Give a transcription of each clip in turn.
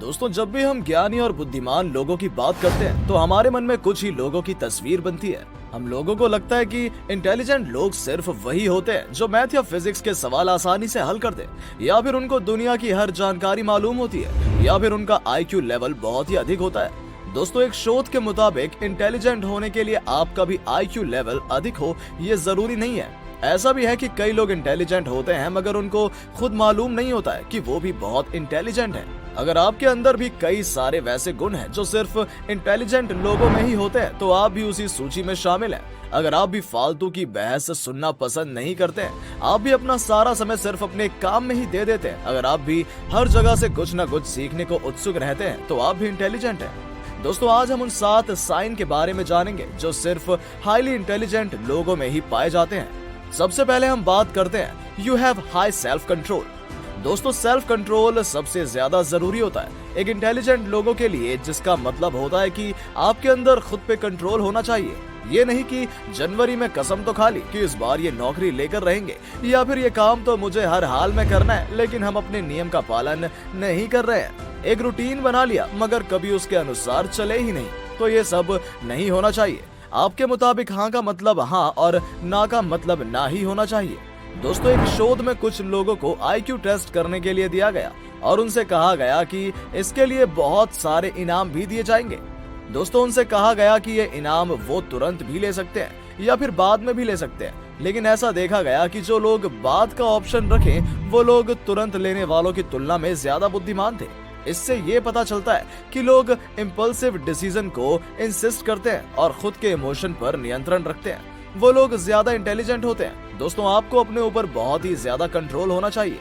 दोस्तों, जब भी हम ज्ञानी और बुद्धिमान लोगों की बात करते हैं तो हमारे मन में कुछ ही लोगों की तस्वीर बनती है। हम लोगों को लगता है कि इंटेलिजेंट लोग सिर्फ वही होते हैं जो मैथ या फिजिक्स के सवाल आसानी से हल कर दे, या फिर उनको दुनिया की हर जानकारी मालूम होती है, या फिर उनका आईक्यू लेवल बहुत ही अधिक होता है। दोस्तों, एक शोध के मुताबिक इंटेलिजेंट होने के लिए आपका भी आईक्यू लेवल अधिक हो ये जरूरी नहीं है। ऐसा भी है कि कई लोग इंटेलिजेंट होते हैं मगर उनको खुद मालूम नहीं होता है कि वो भी बहुत इंटेलिजेंट हैं। अगर आपके अंदर भी कई सारे वैसे गुण हैं जो सिर्फ इंटेलिजेंट लोगों में ही होते हैं तो आप भी उसी सूची में शामिल हैं। अगर आप भी फालतू की बहस सुनना पसंद नहीं करते हैं, आप भी अपना सारा समय सिर्फ अपने काम में ही दे देते हैं, अगर आप भी हर जगह से कुछ न कुछ सीखने को उत्सुक रहते हैं तो आप भी इंटेलिजेंट हैं। दोस्तों, आज हम उन 7 साइन के बारे में जानेंगे जो सिर्फ हाईली इंटेलिजेंट लोगों में ही पाए जाते हैं। सबसे पहले हम बात करते हैं you have high self control. दोस्तों, सेल्फ कंट्रोल सबसे ज्यादा जरूरी होता है एक इंटेलिजेंट लोगों के लिए, जिसका मतलब होता है कि आपके अंदर खुद पे कंट्रोल होना चाहिए। ये नहीं कि जनवरी में कसम तो खा ली कि इस बार ये नौकरी लेकर रहेंगे, या फिर ये काम तो मुझे हर हाल में करना है लेकिन हम अपने नियम का पालन नहीं कर रहे हैं। एक रूटीन बना लिया मगर कभी उसके अनुसार चले ही नहीं, तो ये सब नहीं होना चाहिए। आपके मुताबिक हाँ का मतलब हाँ और ना का मतलब ना ही होना चाहिए। दोस्तों, एक शोध में कुछ लोगों को आईक्यू टेस्ट करने के लिए दिया गया और उनसे कहा गया कि इसके लिए बहुत सारे इनाम भी दिए जाएंगे। दोस्तों, उनसे कहा गया कि ये इनाम वो तुरंत भी ले सकते हैं या फिर बाद में भी ले सकते हैं, लेकिन ऐसा देखा गया कि जो लोग बाद का ऑप्शन रखें वो लोग तुरंत लेने वालों की तुलना में ज्यादा बुद्धिमान थे। इससे ये पता चलता है कि लोग इम्पल्सिव डिसीजन को इंसिस्ट करते हैं और खुद के इमोशन पर नियंत्रण रखते हैं, वो लोग ज्यादा इंटेलिजेंट होते हैं। दोस्तों, आपको अपने ऊपर बहुत ही ज्यादा कंट्रोल होना चाहिए।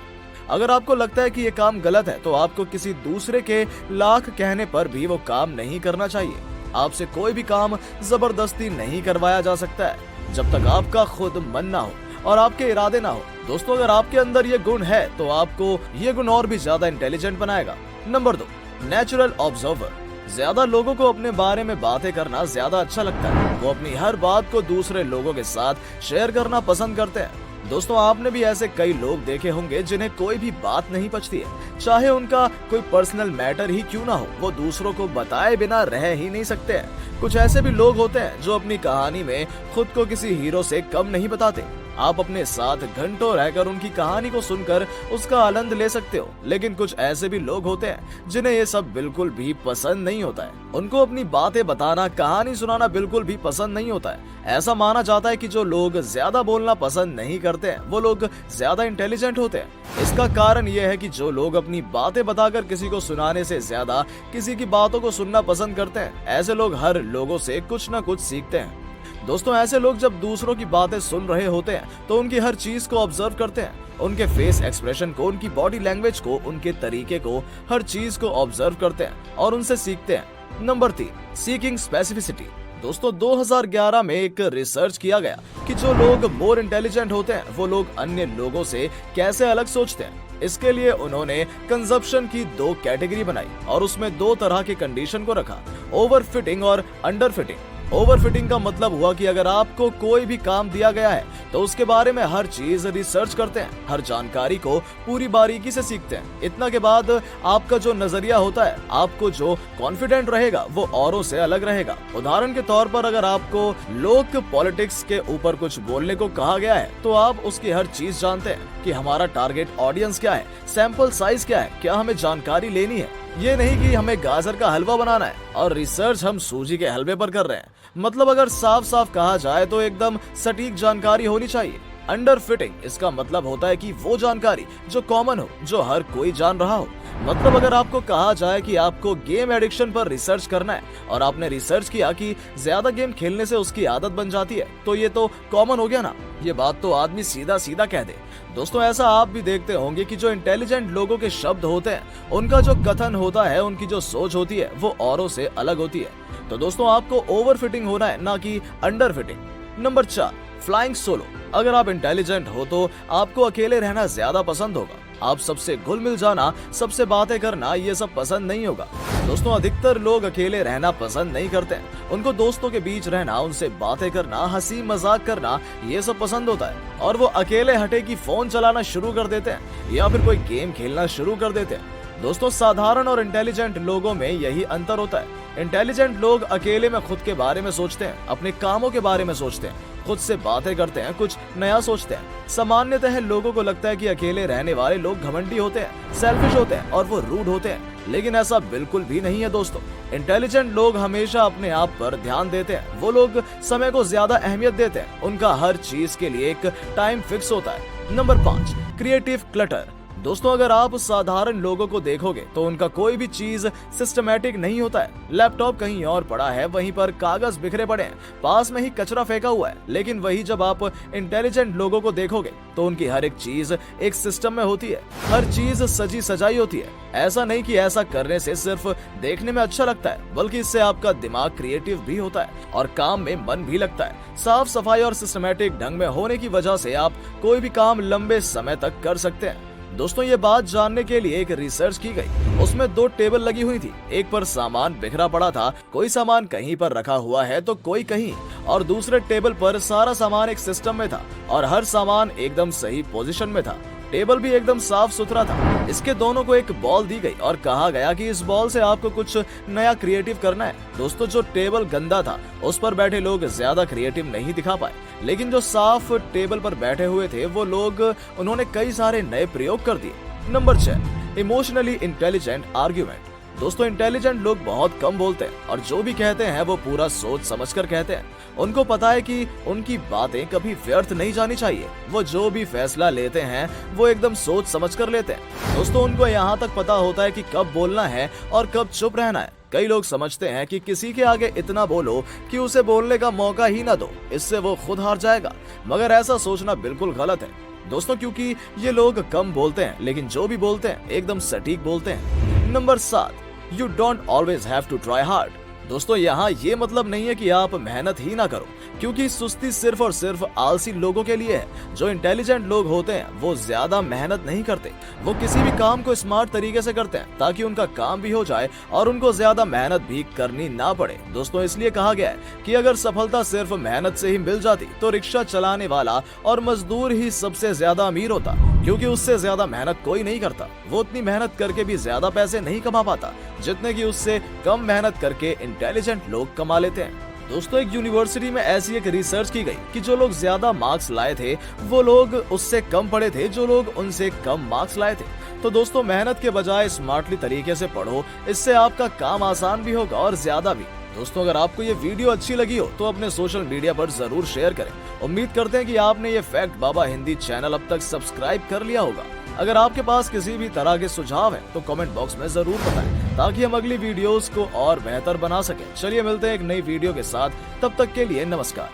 अगर आपको लगता है कि ये काम गलत है तो आपको किसी दूसरे के लाख कहने पर भी वो काम नहीं करना चाहिए। आपसे कोई भी काम जबरदस्ती नहीं करवाया जा सकता है जब तक आपका खुद मन ना हो और आपके इरादे ना हो। दोस्तों, अगर आपके अंदर ये गुण है तो आपको ये गुण और भी ज्यादा इंटेलिजेंट बनाएगा। Number 2, natural observer. ज्यादा लोगों को अपने बारे में बातें करना ज्यादा अच्छा लगता है। वो अपनी हर बात को दूसरे लोगों के साथ शेयर करना पसंद करते हैं। दोस्तों, आपने भी ऐसे कई लोग देखे होंगे जिन्हें कोई भी बात नहीं पचती है, चाहे उनका कोई पर्सनल मैटर ही क्यों ना हो, वो दूसरों को बताए बिना रह ही नहीं सकते हैं। कुछ ऐसे भी लोग होते हैं जो अपनी कहानी में खुद को किसी हीरो से कम नहीं बताते। आप अपने साथ घंटों रहकर उनकी कहानी को सुनकर उसका आनंद ले सकते हो, लेकिन कुछ ऐसे भी लोग होते हैं जिन्हें ये सब बिल्कुल भी पसंद नहीं होता है। उनको अपनी बातें बताना, कहानी सुनाना बिल्कुल भी पसंद नहीं होता है। ऐसा माना जाता है कि जो लोग ज्यादा बोलना पसंद नहीं करते हैं वो लोग ज्यादा इंटेलिजेंट होते हैं। इसका कारण ये है कि जो लोग अपनी बातें बताकर किसी को सुनाने से ज्यादा किसी की बातों को सुनना पसंद करते हैं, ऐसे लोग हर लोगों से कुछ न कुछ सीखते हैं। दोस्तों, ऐसे लोग जब दूसरों की बातें सुन रहे होते हैं तो उनकी हर चीज को ऑब्जर्व करते हैं, उनके फेस एक्सप्रेशन को, उनकी बॉडी लैंग्वेज को, उनके तरीके को, हर चीज को ऑब्जर्व करते हैं और उनसे सीखते हैं। Number 3, seeking specificity. दोस्तों, 2011 में एक रिसर्च किया गया कि जो लोग मोर इंटेलिजेंट होते हैं वो लोग अन्य लोगों से कैसे अलग सोचते हैं। इसके लिए उन्होंने कंजप्शन की 2 कैटेगरी बनाई और उसमें 2 तरह के कंडीशन को रखा, ओवर फिटिंग और अंडर फिटिंग। ओवर फिटिंग का मतलब हुआ कि अगर आपको कोई भी काम दिया गया है तो उसके बारे में हर चीज रिसर्च करते हैं, हर जानकारी को पूरी बारीकी से सीखते हैं। इतना के बाद आपका जो नजरिया होता है, आपको जो कॉन्फिडेंट रहेगा वो औरों से अलग रहेगा। उदाहरण के तौर पर अगर आपको लोक पॉलिटिक्स के ऊपर कुछ बोलने को कहा गया है तो आप उसकी हर चीज जानते हैं कि हमारा टारगेट ऑडियंस क्या है, सैंपल साइज क्या है, क्या हमें जानकारी लेनी है। ये नहीं कि हमें गाजर का हलवा बनाना है और रिसर्च हम सूजी के हलवे पर कर रहे हैं। मतलब अगर साफ साफ कहा जाए तो एकदम सटीक जानकारी होनी चाहिए। अंडर फिटिंग, इसका मतलब होता है कि वो जानकारी जो कॉमन हो, जो हर कोई जान रहा हो। मतलब अगर आपको कहा जाए कि आपको गेम एडिक्शन पर रिसर्च करना है और आपने रिसर्च किया कि ज्यादा गेम खेलने से उसकी आदत बन जाती है, तो ये तो कॉमन हो गया ना। ये बात तो आदमी सीधा सीधा कह दे। दोस्तों, ऐसा आप भी देखते होंगे कि जो इंटेलिजेंट लोगों के शब्द होते हैं, उनका जो कथन होता है, उनकी जो सोच होती है वो औरों से अलग होती है। तो दोस्तों, आपको ओवर फिटिंग होना है, ना कि under fitting. Number 4, flying solo. अगर आप इंटेलिजेंट हो तो आपको अकेले रहना ज्यादा पसंद होगा। आप सबसे घुल मिल जाना, सबसे बातें करना, ये सब पसंद नहीं होगा। दोस्तों, अधिकतर लोग अकेले रहना पसंद नहीं करते हैं। उनको दोस्तों के बीच रहना, उनसे बातें करना, हंसी मजाक करना, ये सब पसंद होता है। और वो अकेले हटे कि फोन चलाना शुरू कर देते हैं या फिर कोई गेम खेलना शुरू कर देते हैं। दोस्तों साधारण और इंटेलिजेंट लोगों में यही अंतर होता है। इंटेलिजेंट लोग अकेले में खुद के बारे में सोचते हैं, अपने कामों के बारे में सोचते हैं, खुद से बातें करते हैं, कुछ नया सोचते हैं। सामान्यतः लोगों को लगता है कि अकेले रहने वाले लोग घमंडी होते हैं, सेल्फिश होते हैं और वो रूड होते हैं, लेकिन ऐसा बिल्कुल भी नहीं है दोस्तों। इंटेलिजेंट लोग हमेशा अपने आप पर ध्यान देते हैं, वो लोग समय को ज्यादा अहमियत देते हैं, उनका हर चीज के लिए एक टाइम फिक्स होता है। Number 5, creative clutter. दोस्तों अगर आप साधारण लोगों को देखोगे तो उनका कोई भी चीज सिस्टमैटिक नहीं होता है। लैपटॉप कहीं और पड़ा है, वहीं पर कागज बिखरे पड़े हैं, पास में ही कचरा फेंका हुआ है। लेकिन वही जब आप इंटेलिजेंट लोगों को देखोगे तो उनकी हर एक चीज एक सिस्टम में होती है, हर चीज सजी सजाई होती है। ऐसा नहीं कि ऐसा करने से सिर्फ देखने में अच्छा लगता है, बल्कि इससे आपका दिमाग क्रिएटिव भी होता है और काम में मन भी लगता है। साफ सफाई और सिस्टमैटिक ढंग में होने की वजह से आप कोई भी काम लंबे समय तक कर सकते हैं। दोस्तों ये बात जानने के लिए एक रिसर्च की गई। उसमें 2 टेबल लगी हुई थी, एक पर सामान बिखरा पड़ा था, कोई सामान कहीं पर रखा हुआ है तो कोई कहीं, और दूसरे टेबल पर सारा सामान एक सिस्टम में था और हर सामान एकदम सही पोजीशन में था। टेबल भी एकदम साफ सुथरा था। इसके दोनों को एक बॉल दी गई और कहा गया कि इस बॉल से आपको कुछ नया क्रिएटिव करना है। दोस्तों जो टेबल गंदा था उस पर बैठे लोग ज्यादा क्रिएटिव नहीं दिखा पाए, लेकिन जो साफ टेबल पर बैठे हुए थे वो लोग उन्होंने कई सारे नए प्रयोग कर दिए। Number 6, emotionally intelligent argument. दोस्तों इंटेलिजेंट लोग बहुत कम बोलते हैं और जो भी कहते हैं वो पूरा सोच समझकर कहते हैं। उनको पता है कि उनकी बातें कभी व्यर्थ नहीं जानी चाहिए। वो जो भी फैसला लेते हैं वो एकदम सोच समझकर लेते हैं। दोस्तों उनको यहाँ तक पता होता है कि कब बोलना है और कब चुप रहना है। कई लोग समझते हैं कि किसी के आगे इतना बोलो कि उसे बोलने का मौका ही ना दो, इससे वो खुद हार जाएगा। मगर ऐसा सोचना बिल्कुल गलत है दोस्तों, क्योंकि ये लोग कम बोलते हैं लेकिन जो भी बोलते हैं एकदम सटीक बोलते हैं। Number 7, you don't always have to try hard. दोस्तों यहाँ ये मतलब नहीं है कि आप मेहनत ही ना करो, क्योंकि सुस्ती सिर्फ और सिर्फ आलसी लोगों के लिए है। जो इंटेलिजेंट लोग होते हैं वो ज्यादा मेहनत नहीं करते, वो किसी भी काम को स्मार्ट तरीके से करते हैं ताकि उनका काम भी हो जाए और उनको ज्यादा मेहनत भी करनी ना पड़े। दोस्तों इसलिए कहा गया है कि अगर सफलता सिर्फ मेहनत से ही मिल जाती तो रिक्शा चलाने वाला और मजदूर ही सबसे ज्यादा अमीर होता, क्योंकि उससे ज्यादा मेहनत कोई नहीं करता। वो उतनी मेहनत करके भी ज्यादा पैसे नहीं कमा पाता जितने की उससे कम मेहनत करके इंटेलिजेंट लोग कमा लेते हैं। दोस्तों एक यूनिवर्सिटी में ऐसी एक रिसर्च की गई कि जो लोग ज्यादा मार्क्स लाए थे वो लोग उससे कम पढ़े थे जो लोग उनसे कम मार्क्स लाए थे। तो दोस्तों मेहनत के बजाय स्मार्टली तरीके से पढ़ो, इससे आपका काम आसान भी होगा और ज्यादा भी। दोस्तों अगर आपको ये वीडियो अच्छी लगी हो तो अपने सोशल मीडिया पर जरूर शेयर करें। उम्मीद करते हैं कि आपने ये फैक्ट बाबा हिंदी चैनल अब तक सब्सक्राइब कर लिया होगा। अगर आपके पास किसी भी तरह के सुझाव हैं तो कमेंट बॉक्स में जरूर बताएं ताकि हम अगली वीडियोस को और बेहतर बना सकें। चलिए मिलते हैं एक नई वीडियो के साथ, तब तक के लिए नमस्कार।